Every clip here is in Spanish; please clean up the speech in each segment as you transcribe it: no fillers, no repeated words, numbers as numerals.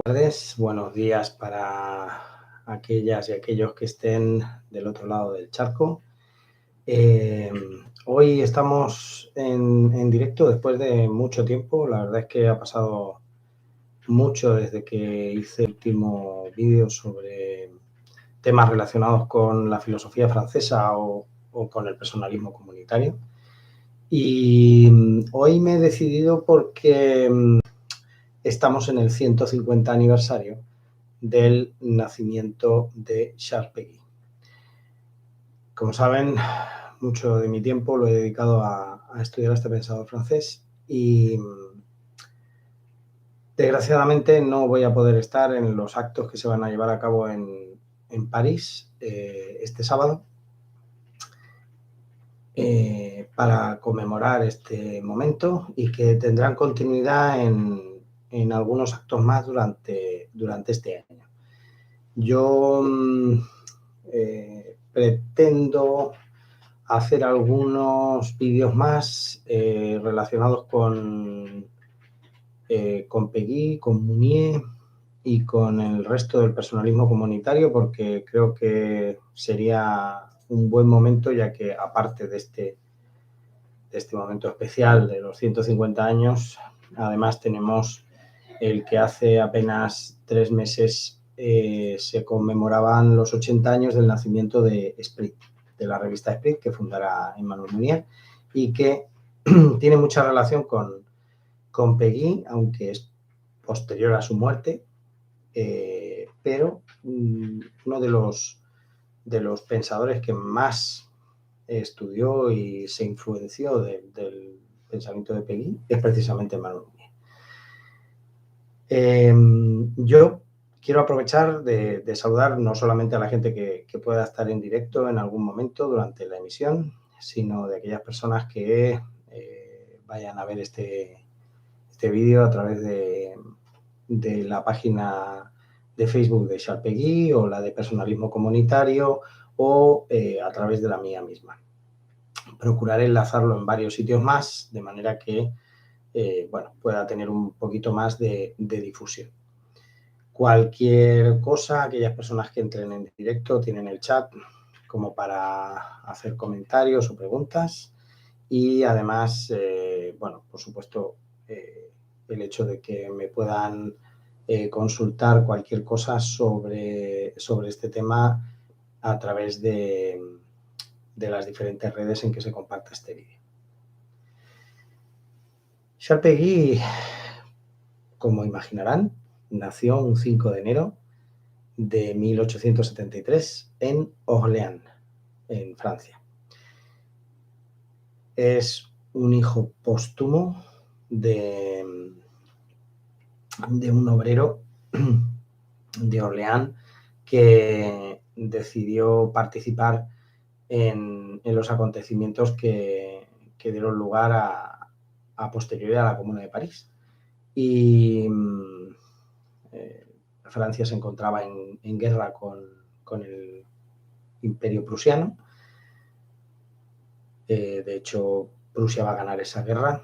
Buenas tardes, buenos días para aquellas y aquellos que estén del otro lado del charco. Eh, Hoy estamos en directo después de mucho tiempo. La verdad es que ha pasado mucho desde que hice el último vídeo sobre temas relacionados con la filosofía francesa o con el personalismo comunitario. Y hoy me he decidido porque estamos en el 150 aniversario del nacimiento de Charles Péguy. Como saben, mucho de mi tiempo lo he dedicado a estudiar a este pensador francés y desgraciadamente no voy a poder estar en los actos que se van a llevar a cabo en París este sábado para conmemorar este momento y que tendrán continuidad en algunos actos más durante este año. Yo pretendo hacer algunos vídeos más relacionados con Péguy, con Mounier y con el resto del personalismo comunitario, porque creo que sería un buen momento, ya que aparte de este momento especial de los 150 años, además tenemos el que hace apenas 3 meses se conmemoraban los 80 años del nacimiento de Esprit, de la revista Esprit, que fundará Emmanuel Mounier, y que tiene mucha relación con Péguy, aunque es posterior a su muerte, pero uno de los pensadores que más estudió y se influenció del pensamiento de Péguy es precisamente Emmanuel Mounier. Yo quiero aprovechar de saludar no solamente a la gente que pueda estar en directo en algún momento durante la emisión, sino de aquellas personas que vayan a ver este vídeo a través de la página de Facebook de Charles Péguy o la de Personalismo Comunitario o a través de la mía misma. Procuraré enlazarlo en varios sitios más, de manera que pueda tener un poquito más de difusión. Cualquier cosa, aquellas personas que entren en directo tienen el chat como para hacer comentarios o preguntas y además, por supuesto, el hecho de que me puedan consultar cualquier cosa sobre este tema a través de las diferentes redes en que se comparta este vídeo. Charles Péguy, como imaginarán, nació un 5 de enero de 1873 en Orléans, en Francia. Es un hijo póstumo de un obrero de Orleans que decidió participar en los acontecimientos que dieron lugar a posteriori a la Comuna de París. Y Francia se encontraba en guerra con el Imperio prusiano. De hecho, Prusia va a ganar esa guerra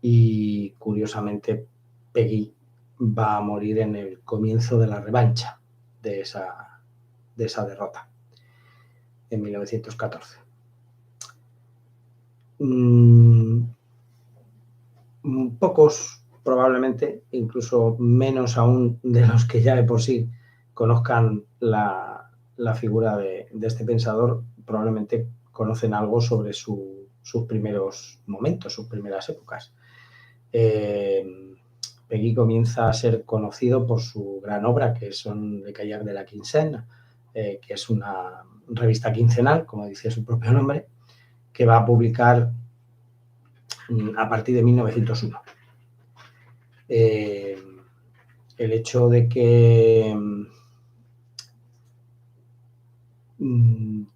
y, curiosamente, Péguy va a morir en el comienzo de la revancha de esa derrota, en 1914. Pocos, probablemente, incluso menos aún de los que ya de por sí conozcan la figura de este pensador, probablemente conocen algo sobre sus primeros momentos, sus primeras épocas. Péguy comienza a ser conocido por su gran obra, que son Le Cahiers de la Quincena, que es una revista quincenal, como dice su propio nombre, que va a publicar a partir de 1901. El hecho de que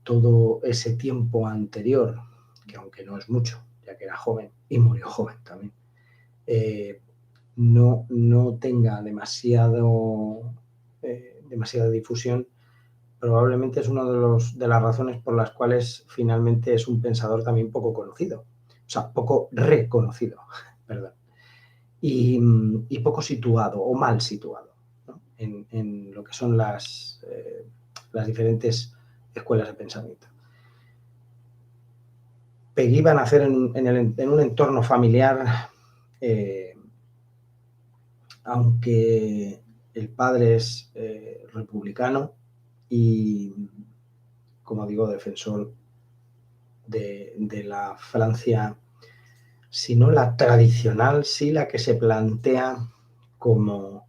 todo ese tiempo anterior, que aunque no es mucho, ya que era joven y murió joven también, no tenga demasiada difusión, probablemente es una de las razones por las cuales finalmente es un pensador también poco conocido, o sea, poco reconocido, perdón, y poco situado o mal situado, ¿no? en lo que son las diferentes escuelas de pensamiento. Peggy va a nacer en un entorno familiar, aunque el padre es republicano y, como digo, defensor de la Francia, si no la tradicional, sí la que se plantea como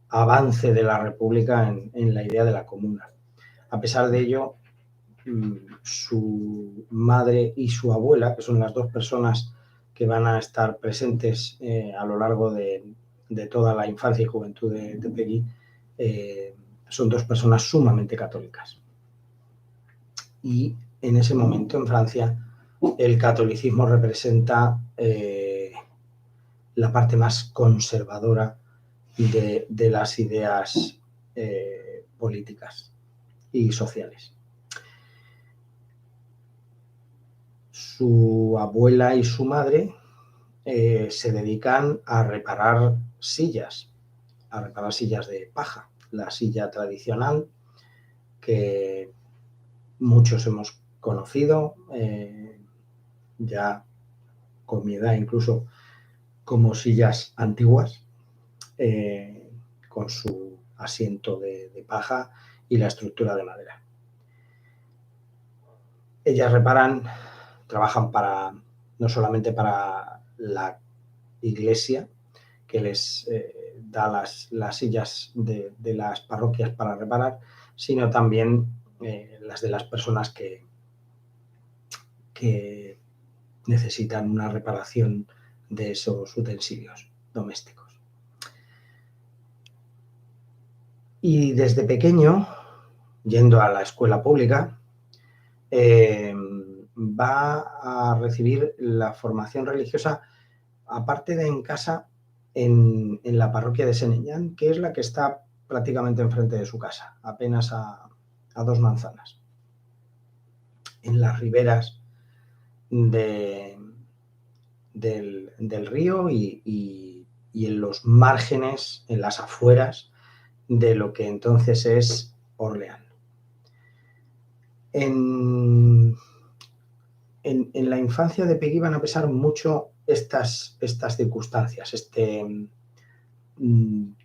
avance de la República en la idea de la comuna. A pesar de ello, su madre y su abuela, que son las dos personas que van a estar presentes a lo largo de toda la infancia y juventud de Peggy, son dos personas sumamente católicas. Y en ese momento en Francia el catolicismo representa la parte más conservadora de las ideas políticas y sociales. Su abuela y su madre se dedican a reparar sillas de paja, la silla tradicional que muchos hemos conocido, ya con mi edad incluso, como sillas antiguas, con su asiento de paja y la estructura de madera. Ellas trabajan no solamente para la iglesia, que les da las sillas de las parroquias para reparar, sino también las de las personas que necesitan una reparación de esos utensilios domésticos. Y desde pequeño, yendo a la escuela pública, va a recibir la formación religiosa, aparte de en casa, en la parroquia de Saint-Aignan, que es la que está prácticamente enfrente de su casa, apenas a 2 manzanas, en las riberas del río y en los márgenes, en las afueras de lo que entonces es Orleans. En la infancia de Peggy van a pesar mucho estas circunstancias,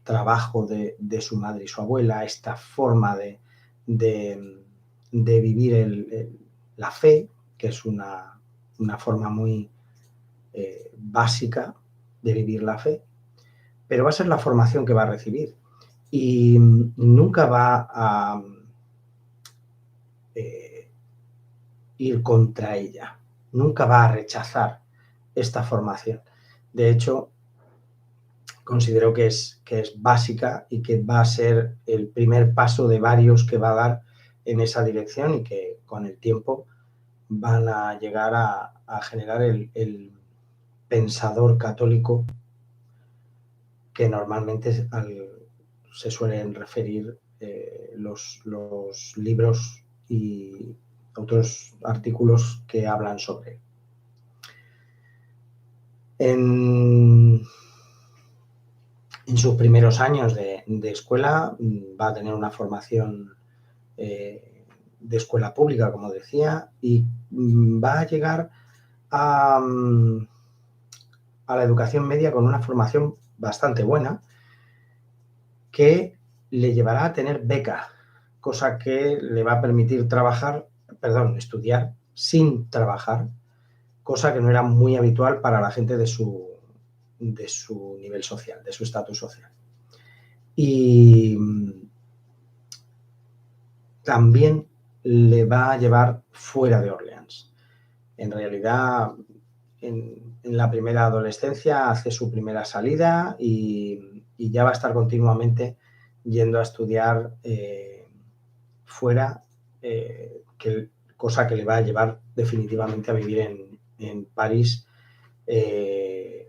trabajo de su madre y su abuela, esta forma de vivir la fe, que es una forma muy básica de vivir la fe, pero va a ser la formación que va a recibir y nunca va a ir contra ella, nunca va a rechazar esta formación. De hecho, considero que es básica y que va a ser el primer paso de varios que va a dar en esa dirección y que con el tiempo van a llegar a generar el pensador católico que normalmente se suelen referir los libros y otros artículos que hablan sobre él. En sus primeros años de escuela va a tener una formación de escuela pública, como decía, y va a llegar a la educación media con una formación bastante buena que le llevará a tener beca, cosa que le va a permitir estudiar sin trabajar, cosa que no era muy habitual para la gente de su nivel social, de su estatus social. Y también le va a llevar fuera de Orleans. En realidad, en la primera adolescencia hace su primera salida y ya va a estar continuamente yendo a estudiar fuera, cosa que le va a llevar definitivamente a vivir en París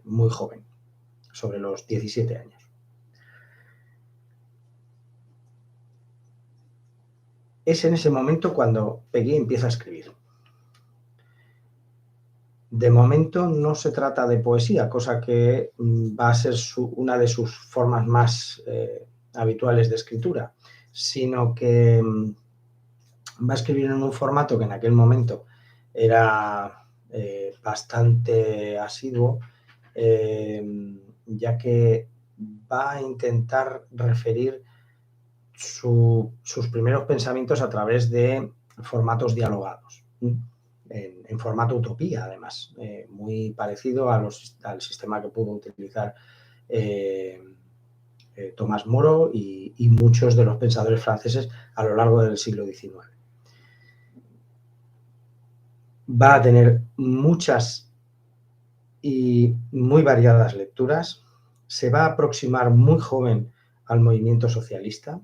muy joven, sobre los 17 años. Es en ese momento cuando Peggy empieza a escribir. De momento no se trata de poesía, cosa que va a ser una de sus formas más habituales de escritura, sino que va a escribir en un formato que en aquel momento era bastante asiduo, ya que va a intentar referir sus primeros pensamientos a través de formatos dialogados, en formato utopía, además, muy parecido al sistema que pudo utilizar Tomás Moro y muchos de los pensadores franceses a lo largo del siglo XIX. Va a tener muchas y muy variadas lecturas, se va a aproximar muy joven al movimiento socialista.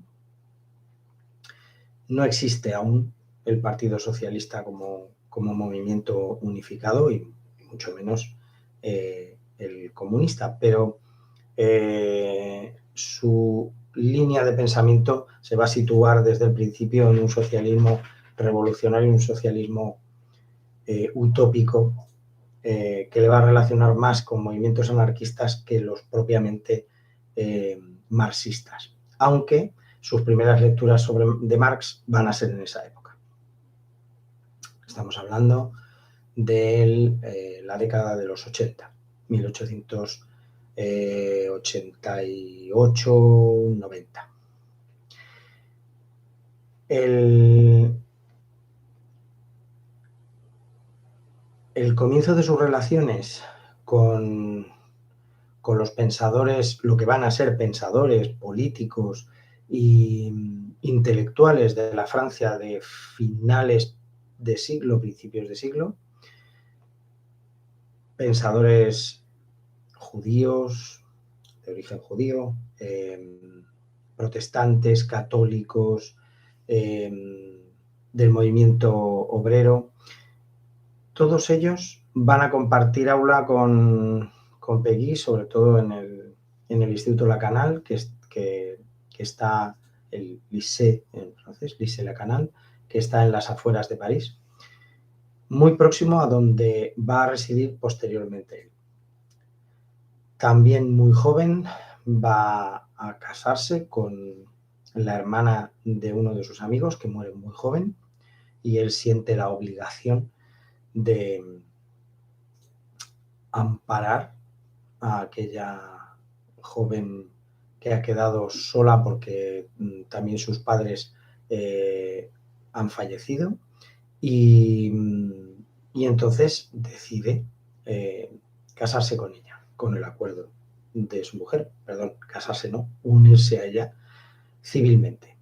No existe aún el Partido Socialista como movimiento unificado y mucho menos el comunista, pero su línea de pensamiento se va a situar desde el principio en un socialismo revolucionario, un socialismo utópico, que le va a relacionar más con movimientos anarquistas que los propiamente marxistas, aunque sus primeras lecturas de Marx van a ser en esa época. Estamos hablando de la década de los 80, 1888-90. El comienzo de sus relaciones con los pensadores, lo que van a ser pensadores políticos e intelectuales de la Francia de finales de siglo, principios de siglo, pensadores judíos, de origen judío, protestantes, católicos, del movimiento obrero, todos ellos van a compartir aula con Péguy, sobre todo en el Instituto Lacanal, que está el Lycée, en francés, Lycée Lacanal, que está en las afueras de París, muy próximo a donde va a residir posteriormente él. También muy joven va a casarse con la hermana de uno de sus amigos, que muere muy joven, y él siente la obligación de amparar a aquella joven que ha quedado sola porque también sus padres han fallecido, y entonces decide casarse con ella, con el acuerdo de su mujer, casarse no, unirse a ella civilmente.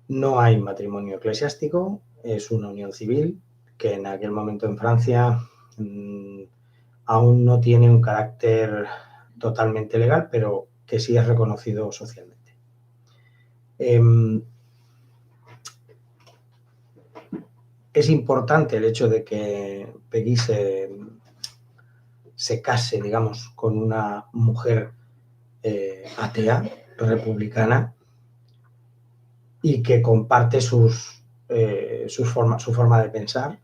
No hay matrimonio eclesiástico, es una unión civil que en aquel momento en Francia aún no tiene un carácter totalmente legal, pero que sí es reconocido socialmente. Es importante el hecho de que Péguy se case, digamos, con una mujer atea, republicana, y que comparte su forma de pensar,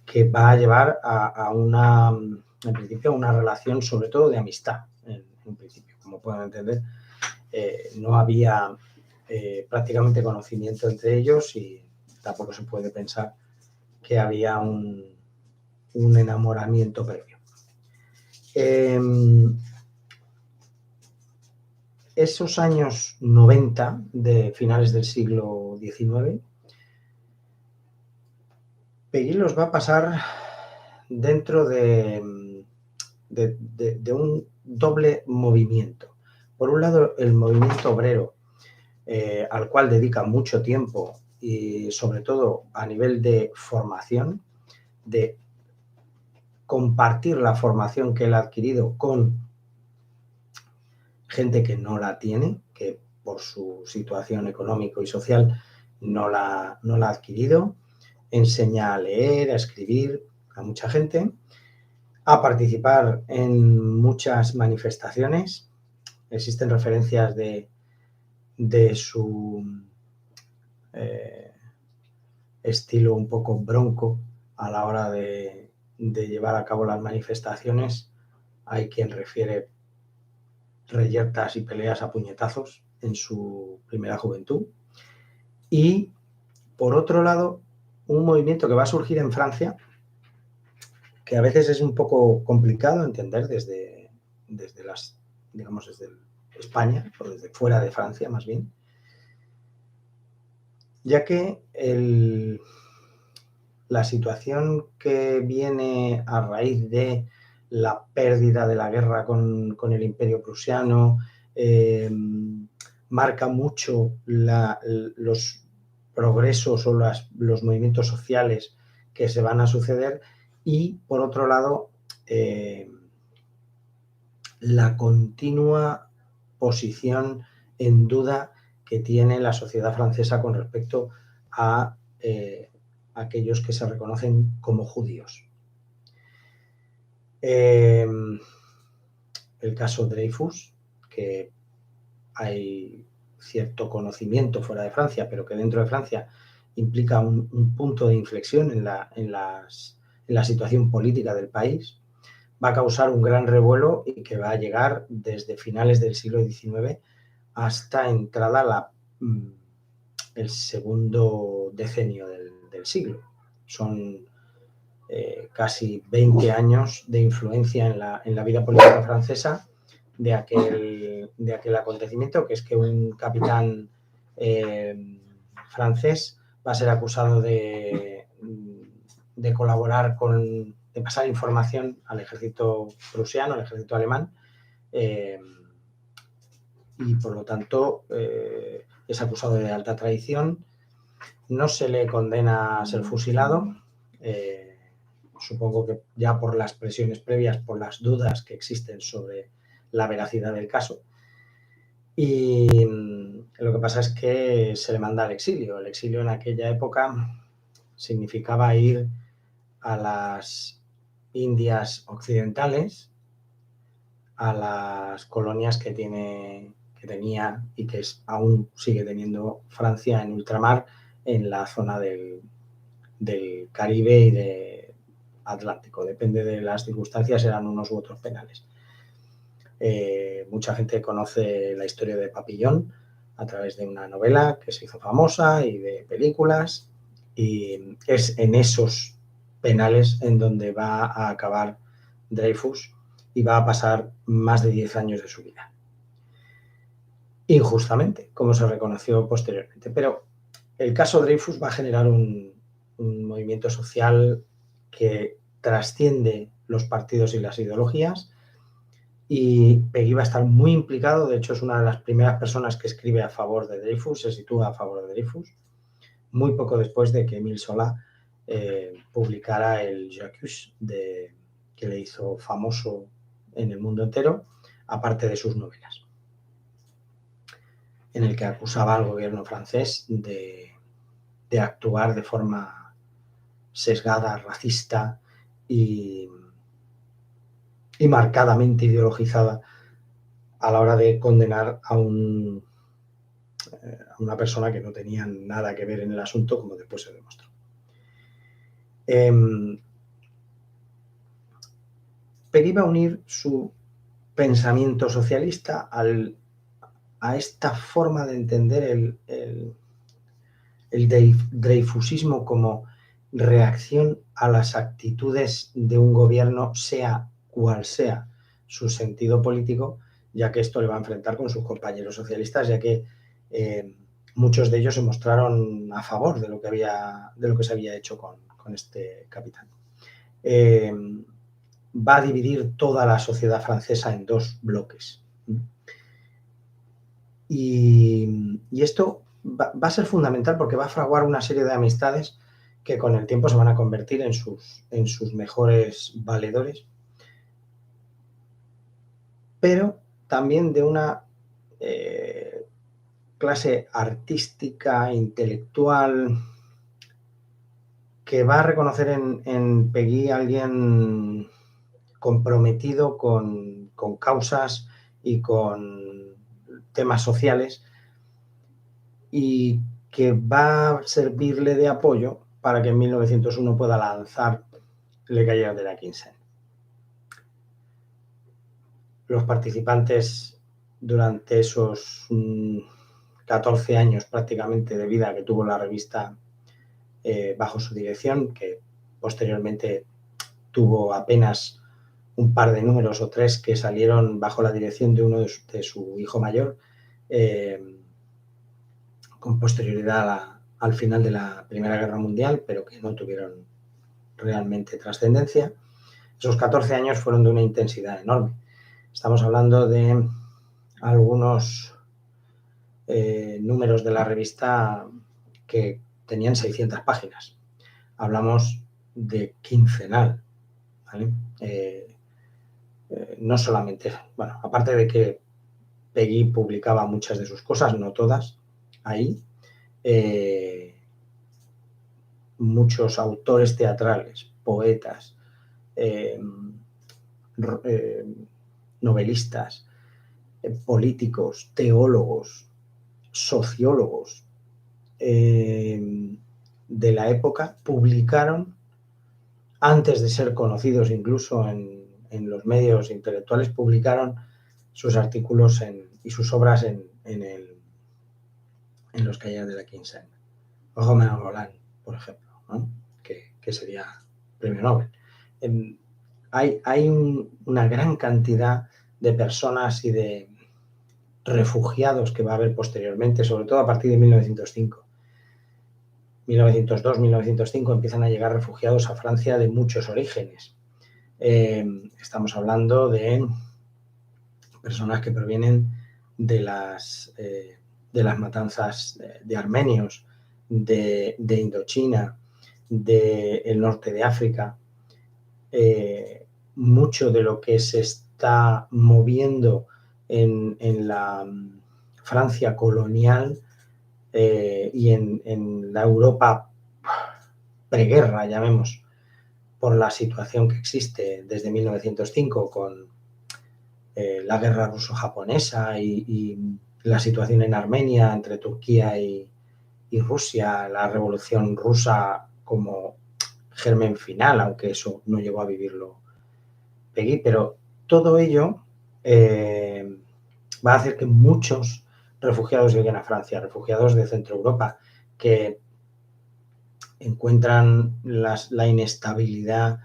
que va a llevar en principio, a una relación sobre todo de amistad, en principio. Como pueden entender, no había prácticamente conocimiento entre ellos y tampoco se puede pensar que había un enamoramiento previo. Esos años 90, de finales del siglo XIX, Péguy los va a pasar dentro de un doble movimiento. Por un lado, el movimiento obrero, al cual dedica mucho tiempo y sobre todo a nivel de formación, de compartir la formación que él ha adquirido con gente que no la tiene, que por su situación económica y social no la ha adquirido. Enseña a leer, a escribir a mucha gente, a participar en muchas manifestaciones. Existen referencias de su estilo un poco bronco a la hora de llevar a cabo las manifestaciones. Hay quien refiere reyertas y peleas a puñetazos en su primera juventud. Y, por otro lado, un movimiento que va a surgir en Francia, que a veces es un poco complicado entender desde España, o desde fuera de Francia más bien, ya que la situación que viene a raíz de la pérdida de la guerra con el Imperio Prusiano marca mucho los progresos o los movimientos sociales que se van a suceder, y por otro lado la continua posición en duda que tiene la sociedad francesa con respecto a aquellos que se reconocen como judíos. El caso Dreyfus, que hay cierto conocimiento fuera de Francia, pero que dentro de Francia implica un punto de inflexión en la situación política del país, va a causar un gran revuelo y que va a llegar desde finales del siglo XIX hasta entrada el segundo decenio del siglo. Son casi 20 años de influencia en la vida política francesa de aquel acontecimiento, que es que un capitán francés va a ser acusado de colaborar de pasar información al ejército prusiano, al ejército alemán, y por lo tanto es acusado de alta traición. No se le condena a ser fusilado, supongo que ya por las presiones previas, por las dudas que existen sobre la veracidad del caso. Y lo que pasa es que se le manda al exilio. El exilio en aquella época significaba ir a las Indias occidentales, a las colonias que tenía y que aún sigue teniendo Francia en ultramar, en la zona del Caribe y de Atlántico. Depende de las circunstancias, eran unos u otros penales. Mucha gente conoce la historia de Papillon a través de una novela que se hizo famosa y de películas, y es en esos penales en donde va a acabar Dreyfus y va a pasar más de 10 años de su vida. Injustamente, como se reconoció posteriormente. Pero el caso Dreyfus va a generar un movimiento social que trasciende los partidos y las ideologías, y Peggy va a estar muy implicado. De hecho, es una de las primeras personas que escribe a favor de Dreyfus, se sitúa a favor de Dreyfus, muy poco después de que Émile Zola publicara el J'accuse, que le hizo famoso en el mundo entero, aparte de sus novelas, en el que acusaba al gobierno francés de actuar de forma sesgada, racista y marcadamente ideologizada a la hora de condenar a una persona que no tenía nada que ver en el asunto, como después se demostró. Peggy va a unir su pensamiento socialista a esta forma de entender el dreyfusismo como reacción a las actitudes de un gobierno, sea cual sea su sentido político, ya que esto le va a enfrentar con sus compañeros socialistas, ya que muchos de ellos se mostraron a favor de lo que se había hecho con este capitán. Va a dividir toda la sociedad francesa en dos bloques. Y esto va a ser fundamental porque va a fraguar una serie de amistades que con el tiempo se van a convertir en sus mejores valedores, pero también de una clase artística, intelectual, que va a reconocer en Peggy a alguien comprometido con causas y con temas sociales, y que va a servirle de apoyo para que en 1901 pueda lanzar Le Cahiers de la Quincena. Los participantes durante esos 14 años prácticamente de vida que tuvo la revista bajo su dirección, que posteriormente tuvo apenas un par de números o 3 que salieron bajo la dirección de uno de su hijo mayor, con posterioridad al final de la Primera Guerra Mundial, pero que no tuvieron realmente trascendencia. Esos 14 años fueron de una intensidad enorme. Estamos hablando de algunos números de la revista que tenían 600 páginas. Hablamos de quincenal, ¿vale? No solamente, bueno, aparte de que Peggy publicaba muchas de sus cosas, no todas, ahí, muchos autores teatrales, poetas, novelistas, políticos, teólogos, sociólogos de la época publicaron, antes de ser conocidos incluso en los medios intelectuales, publicaron sus artículos y sus obras en los Cahiers de la Quincena. Romain Rolland, por ejemplo, ¿no? que sería premio Nobel. Hay una gran cantidad de personas y de refugiados que va a haber posteriormente, sobre todo a partir de 1905. 1902, 1905 empiezan a llegar refugiados a Francia de muchos orígenes. Estamos hablando de personas que provienen de las matanzas de armenios, de Indochina, del norte de África. Mucho de lo que se está moviendo en la Francia colonial y en la Europa preguerra, llamemos, por la situación que existe desde 1905 con la guerra ruso-japonesa y la situación en Armenia entre Turquía y Rusia, la revolución rusa como germen final, aunque eso no llegó a vivirlo Peggy, pero todo ello va a hacer que muchos refugiados lleguen a Francia, refugiados de Centro Europa, que encuentran la inestabilidad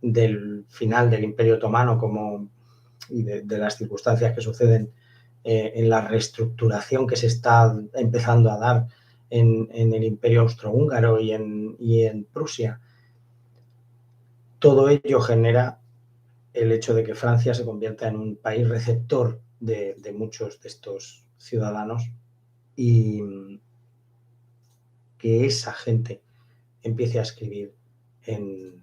del final del Imperio Otomano y de las circunstancias que suceden en la reestructuración que se está empezando a dar en el Imperio Austrohúngaro y en Prusia. Todo ello genera el hecho de que Francia se convierta en un país receptor de muchos de estos ciudadanos y que esa gente empiece a escribir en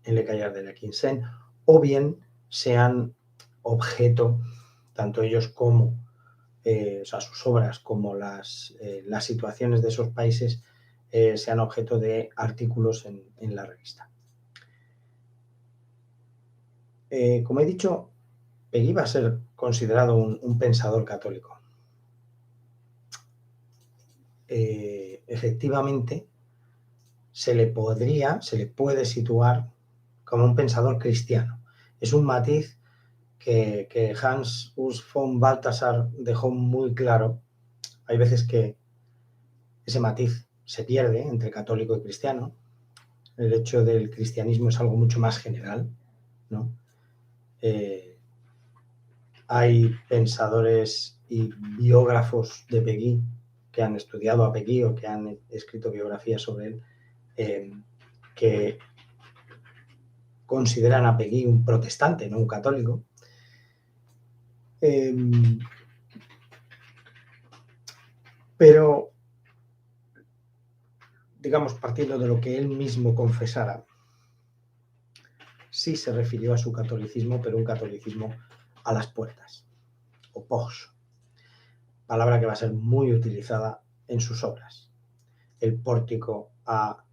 Le Cahiers de la Quincena, o bien sean objeto, tanto ellos como o sea, sus obras como las situaciones de esos países sean objeto de artículos en la revista. Como he dicho, Peggy va a ser considerado un pensador católico. Efectivamente, se le puede situar como un pensador cristiano. Es un matiz que Hans Urs von Balthasar dejó muy claro. Hay veces que ese matiz se pierde entre católico y cristiano. El hecho del cristianismo es algo mucho más general, ¿no? Hay pensadores y biógrafos de Peggy que han estudiado a Peggy o que han escrito biografías sobre él, que consideran a Peggy un protestante, no un católico. Pero, digamos, partiendo de lo que él mismo confesara, sí se refirió a su catolicismo, pero un catolicismo a las puertas, o posh, palabra que va a ser muy utilizada en sus obras. El pórtico a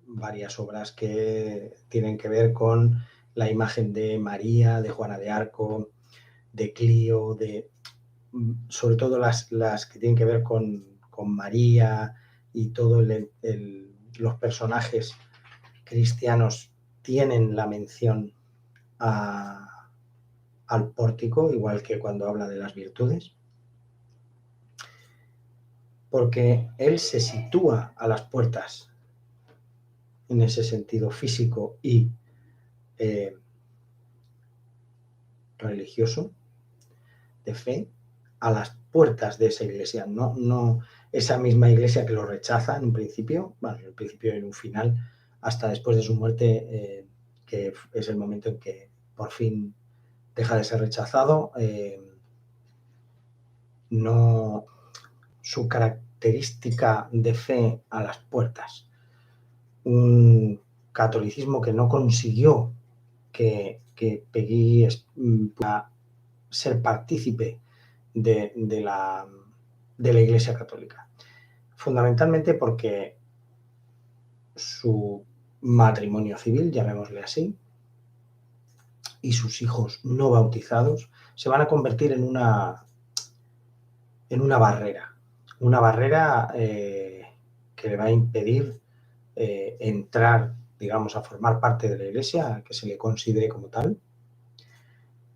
varias obras que tienen que ver con la imagen de María, de Juana de Arco, de Clío, sobre todo las que tienen que ver con María y todos los personajes cristianos tienen la mención a al pórtico, igual que cuando habla de las virtudes, porque él se sitúa a las puertas en ese sentido físico y religioso, de fe, a las puertas de esa iglesia, no esa misma iglesia que lo rechaza en un principio, bueno, en un principio y en un final, hasta después de su muerte, que es el momento en que por fin deja de ser rechazado. No, su característica de fe a las puertas, un catolicismo que no consiguió que Peggy pueda ser partícipe de la Iglesia Católica. Fundamentalmente porque su matrimonio civil, llamémosle así, y sus hijos no bautizados se van a convertir en una barrera que le va a impedir entrar, digamos, a formar parte de la Iglesia, que se le considere como tal,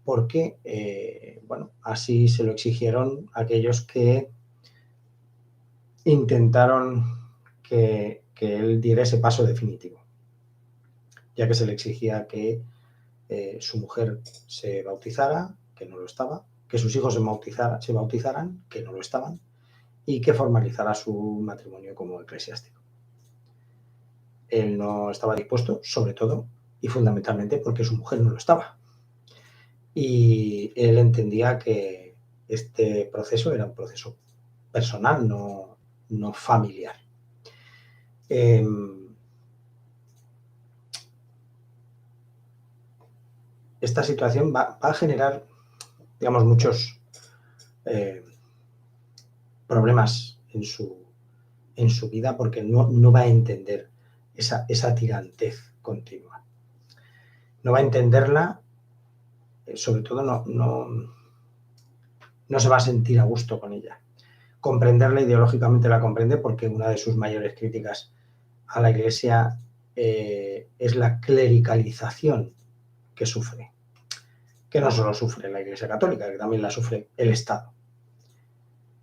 porque, bueno, así se lo exigieron aquellos que intentaron que él diera ese paso definitivo, ya que se le exigía que su mujer se bautizara, que no lo estaba, que sus hijos se bautizaran, que no lo estaban, y que formalizara su matrimonio como eclesiástico. Él no estaba dispuesto, sobre todo y fundamentalmente porque su mujer no lo estaba. Y él entendía que este proceso era un proceso personal, no familiar. Esta situación va a generar, digamos, muchos problemas en su vida, porque no va a entender esa tirantez continua. No va a entenderla, sobre todo no se va a sentir a gusto con ella. Comprenderla ideológicamente la comprende, porque una de sus mayores críticas a la Iglesia es la clericalización que sufre, que no solo sufre la Iglesia Católica, que también la sufre el Estado.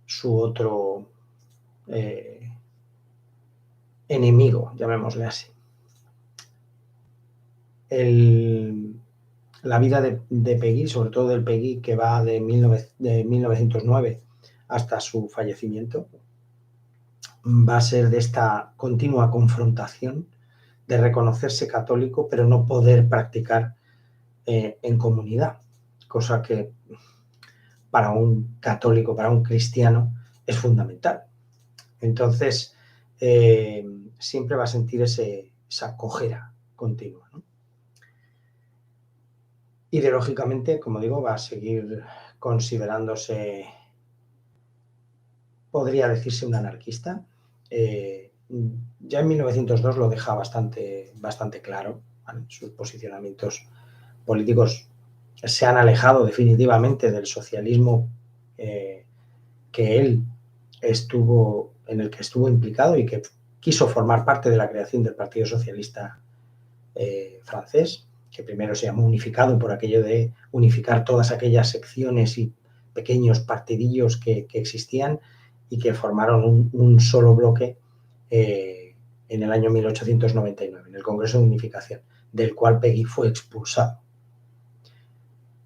Su otro enemigo, llamémosle así. La vida de Peggy, sobre todo del Peggy que va de 1909 hasta su fallecimiento, va a ser de esta continua confrontación de reconocerse católico pero no poder practicar en comunidad, cosa que para un católico, para un cristiano, es fundamental. Entonces, siempre va a sentir esa cojera continua, ¿no? Ideológicamente, como digo, va a seguir considerándose, podría decirse, un anarquista. Ya en 1902 lo deja bastante claro, ¿vale? Sus posicionamientos políticos se han alejado definitivamente del socialismo que él en el que estuvo implicado y que quiso formar parte de la creación del Partido Socialista francés, que primero se llamó Unificado por aquello de unificar todas aquellas secciones y pequeños partidillos que existían y que formaron un solo bloque en el año 1899, en el Congreso de Unificación, del cual Peggy fue expulsado.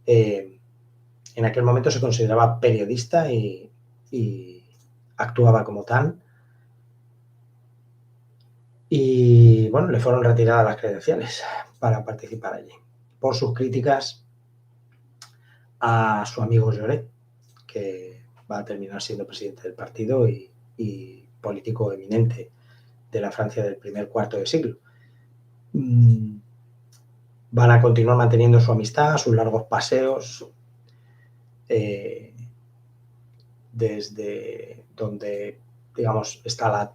En aquel momento se consideraba periodista y actuaba como tal. Y bueno, le fueron retiradas las credenciales para participar allí por sus críticas a su amigo Jaurès, que va a terminar siendo presidente del partido y político eminente de la Francia del primer cuarto de siglo. Van a continuar manteniendo su amistad, sus largos paseos, desde donde, digamos, estaba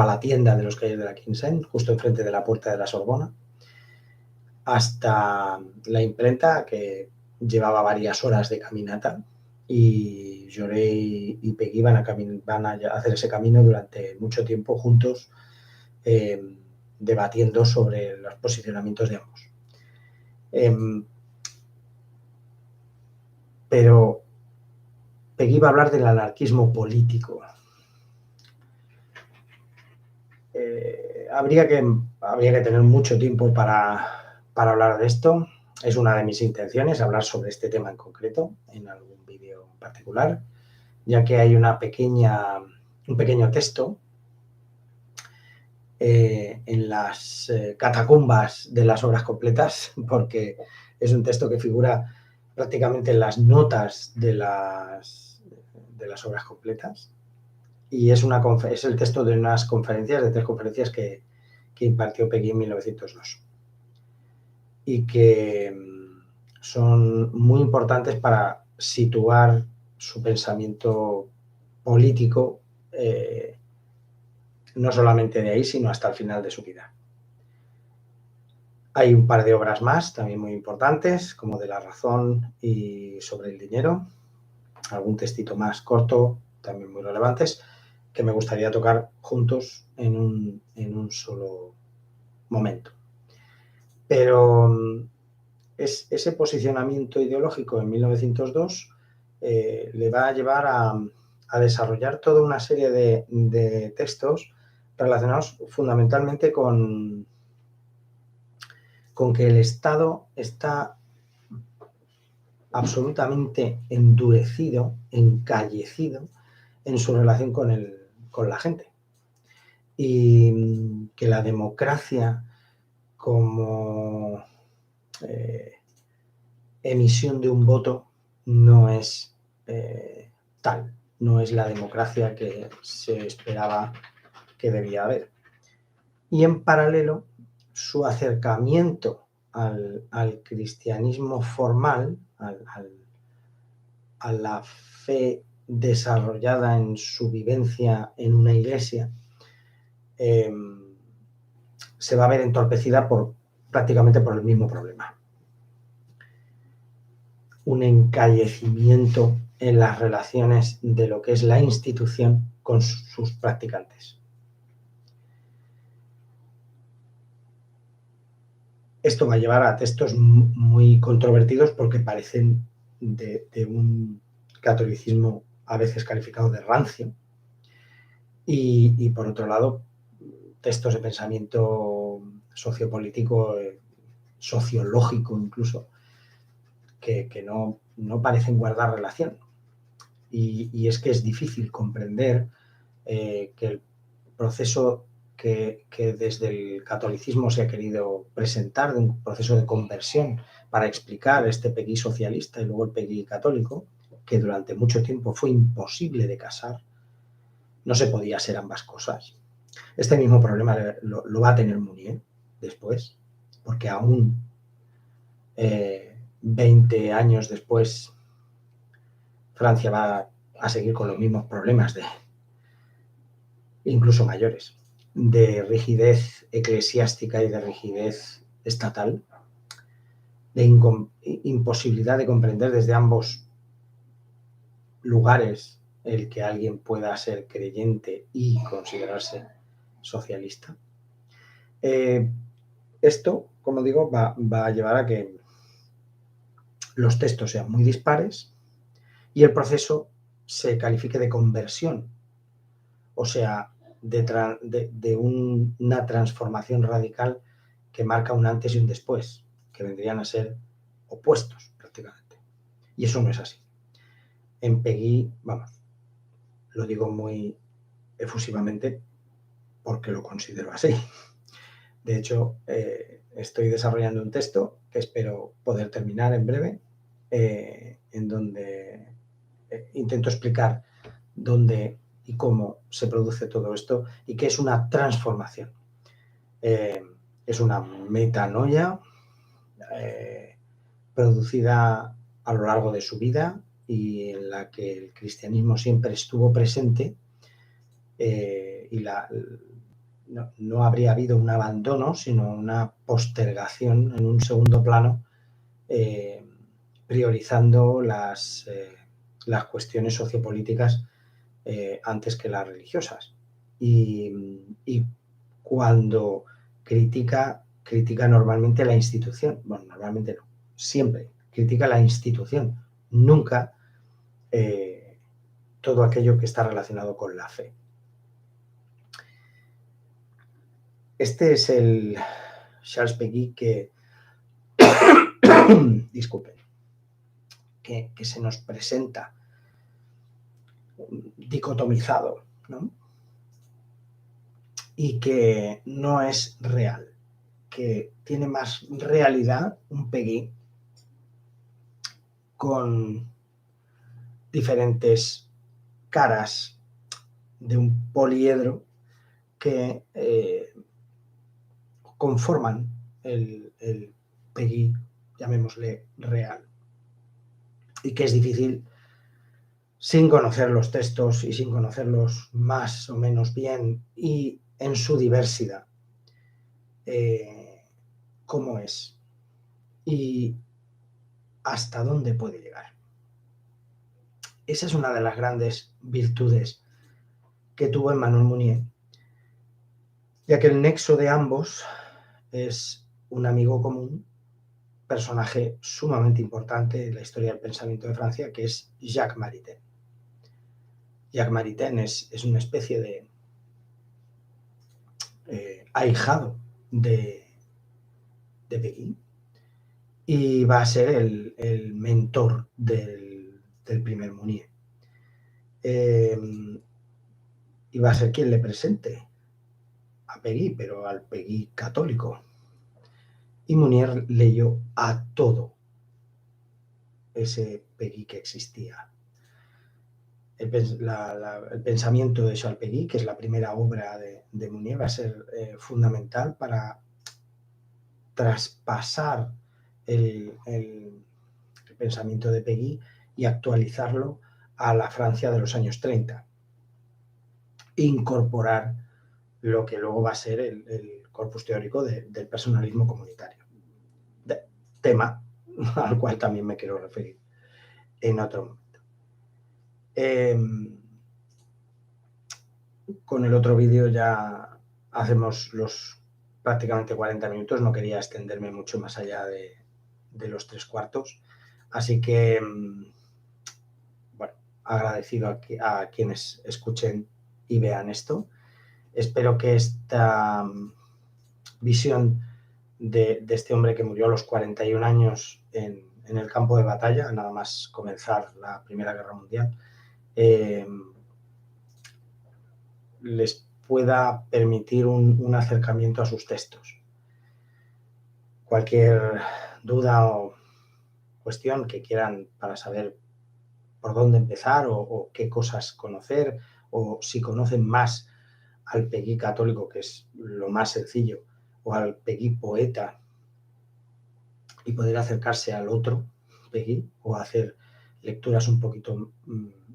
la tienda de los Calles de la Quinssaint, justo enfrente de la Puerta de la Sorbona, hasta la imprenta, que llevaba varias horas de caminata, y Jaurès y Peggy van a hacer ese camino durante mucho tiempo juntos, debatiendo sobre los posicionamientos de ambos. Pero Peggy va a hablar del anarquismo político. Habría que tener mucho tiempo para hablar de esto. Es una de mis intenciones, hablar sobre este tema en concreto, en algún vídeo en particular, ya que hay un pequeño texto en las catacumbas de las obras completas, porque es un texto que figura prácticamente en las notas de las obras completas, y es el texto de unas conferencias, de 3 conferencias que impartió Peggy en 1902, y que son muy importantes para situar su pensamiento político, no solamente de ahí, sino hasta el final de su vida. Hay un par de obras más también muy importantes, como De la razón y Sobre el dinero, algún textito más corto, también muy relevantes, que me gustaría tocar juntos en un solo momento. Pero ese posicionamiento ideológico en 1902 le va a llevar a desarrollar toda una serie de textos relacionados fundamentalmente con que el Estado está absolutamente endurecido, encallecido en su relación con la gente, y que la democracia como emisión de un voto no es tal, no es la democracia que se esperaba que debía haber. Y en paralelo, su acercamiento al cristianismo formal, a la fe desarrollada en su vivencia en una iglesia, se va a ver entorpecida prácticamente por el mismo problema. Un encallecimiento en las relaciones de lo que es la institución con sus practicantes. Esto va a llevar a textos muy controvertidos porque parecen de un catolicismo a veces calificado de rancio, y por otro lado, textos de pensamiento sociopolítico, sociológico incluso, que no parecen guardar relación. Y es que es difícil comprender que el proceso que desde el catolicismo se ha querido presentar, de un proceso de conversión para explicar este Peggy socialista y luego el Peggy católico, que durante mucho tiempo fue imposible de casar, no se podía ser ambas cosas. Este mismo problema lo va a tener Mounier después, porque aún 20 años después Francia va a seguir con los mismos problemas, incluso mayores, de rigidez eclesiástica y de rigidez estatal, de imposibilidad de comprender desde ambos lugares el que alguien pueda ser creyente y considerarse socialista. Esto, como digo, va a llevar a que los textos sean muy dispares y el proceso se califique de conversión, o sea, de una transformación radical que marca un antes y un después, que vendrían a ser opuestos prácticamente. Y eso no es así. En Peggy, vamos, lo digo muy efusivamente porque lo considero así. De hecho, estoy desarrollando un texto que espero poder terminar en breve, en donde intento explicar dónde y cómo se produce todo esto y qué es una transformación. Es una metanoia producida a lo largo de su vida y en la que el cristianismo siempre estuvo presente, y no habría habido un abandono, sino una postergación en un segundo plano, priorizando las cuestiones sociopolíticas antes que las religiosas. Y cuando critica normalmente la institución, bueno, normalmente no, siempre critica la institución, nunca todo aquello que está relacionado con la fe. Este es el Charles Péguy que, disculpen, que se nos presenta dicotomizado, ¿no? Y que no es real, que tiene más realidad un Péguy con diferentes caras de un poliedro que conforman el Péguy, llamémosle real, y que es difícil, sin conocer los textos y sin conocerlos más o menos bien y en su diversidad, cómo es y hasta dónde puede llegar. Esa es una de las grandes virtudes que tuvo Emmanuel Mounier, ya que el nexo de ambos es un amigo común, personaje sumamente importante en la historia del pensamiento de Francia, que es Jacques Maritain. Jacques Maritain es una especie de ahijado de Péguy y va a ser el mentor del primer Mounier. Y va a ser quien le presente a Péguy, pero al Péguy católico. Y Mounier leyó a todo ese Péguy que existía. El pensamiento de Charles Péguy, que es la primera obra de Mounier, va a ser fundamental para traspasar el pensamiento de Péguy y actualizarlo a la Francia de los años 30. Incorporar lo que luego va a ser el corpus teórico del personalismo comunitario. Tema al cual también me quiero referir en otro momento. Con el otro vídeo ya hacemos los prácticamente 40 minutos, no quería extenderme mucho más allá de los 3/4, así que, bueno, agradecido a quienes escuchen y vean esto. Espero que esta visión de este hombre que murió a los 41 años en el campo de batalla, nada más comenzar la Primera Guerra Mundial, les pueda permitir un acercamiento a sus textos. Cualquier duda o cuestión que quieran para saber por dónde empezar o qué cosas conocer, o si conocen más al Péguy católico, que es lo más sencillo, o al Péguy poeta, y poder acercarse al otro Péguy o hacer lecturas un poquito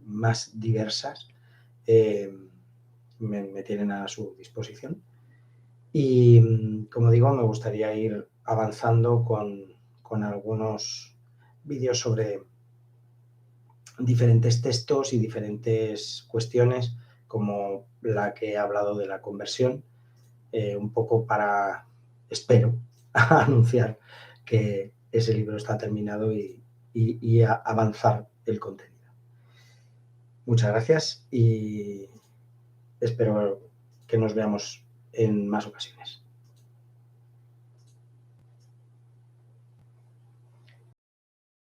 más diversas, me tienen a su disposición. Y, como digo, me gustaría ir avanzando con algunos vídeos sobre diferentes textos y diferentes cuestiones, como la que he hablado de la conversión, un poco para, espero, anunciar que ese libro está terminado y avanzar el contenido. Muchas gracias y espero que nos veamos en más ocasiones.